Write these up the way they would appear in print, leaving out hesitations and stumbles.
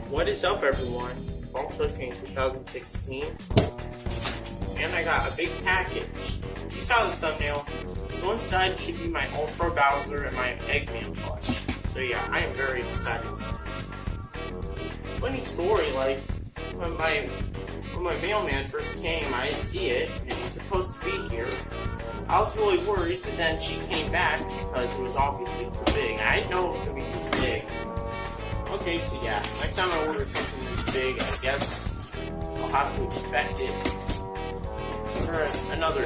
What is up, everyone? BONKCHOYFANS 2016, and I got a big package. You saw the thumbnail. So inside should be my All-Star Bowser and my Eggman plush. So yeah, I am very excited. Funny story, like when my mailman first came, I didn't see it, and he's supposed to be here. I was really worried, but then she came back because it was obviously too big. I didn't know it was gonna be this big. Okay, so yeah, next time I order something this big, I guess I'll have to expect it for another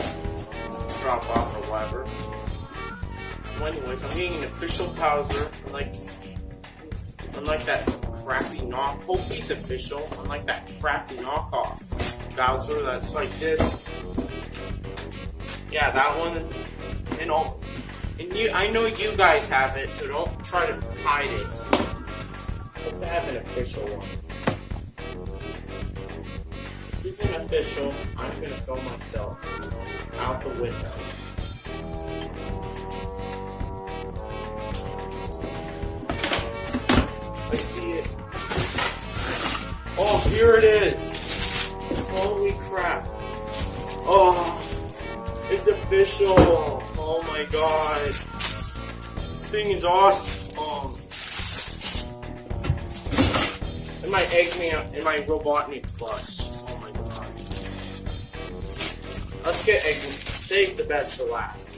drop off or whatever. So anyways, I'm getting an official Bowser, unlike that crappy hopefully it's official, unlike that crappy knockoff Bowser that's like this. Yeah, that one, I know you guys have it, so don't try to hide it. Let's have an official one. This isn't official. I'm gonna film myself out the window. I see it. Oh, here it is. Holy crap. Oh, it's official. Oh my god. This thing is awesome. And my Eggman and my Robotnik plush. Oh my god. Let's get Eggman. Save the best for last.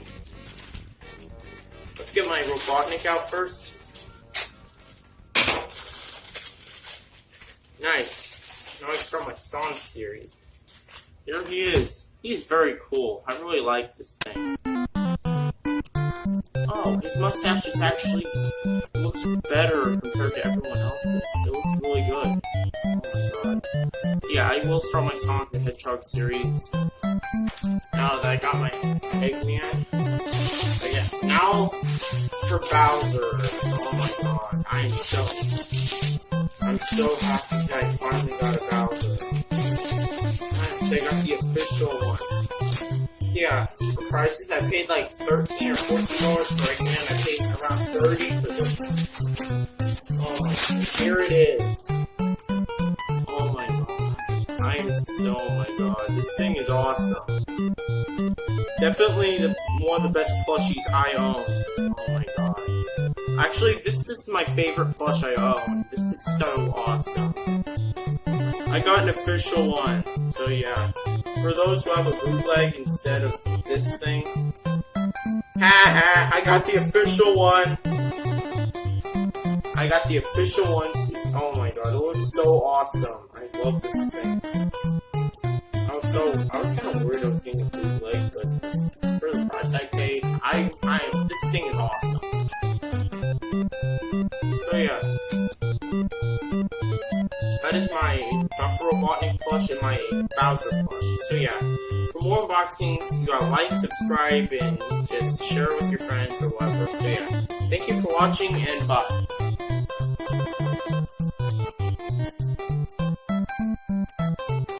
Let's get my Robotnik out first. Nice. Now I start my Sonic series. Here he is. He's very cool. I really like this thing. Oh, his mustache is actually looks better compared to everyone else's. It looks really good. Oh my god. So yeah, I will start my Sonic the Hedgehog series. Now that I got my Eggman. But yeah, now for Bowser. Oh my god. I'm so happy that I finally got a Bowser. So I got the official one. So yeah, for prices, I paid like $13 or $14 for Eggman. I paid around $30 for this one. Oh my god, here it is. Oh my god. Oh my god, this thing is awesome. Definitely one of the best plushies I own. Oh my god. Actually, this is my favorite plush I own. This is so awesome. I got an official one, so yeah. For those who have a bootleg instead of this thing, I got the official one. I got the official one. Oh my god, it looks so awesome. I love this thing. I was kind of worried I was getting a bootleg, but for the price I paid, this thing is awesome. So yeah. That is my Dr. Robotnik plush and my Bowser plush. So yeah, for more unboxings, you gotta like, subscribe, and just share it with your friends or whatever. So yeah, thank you for watching, and bye.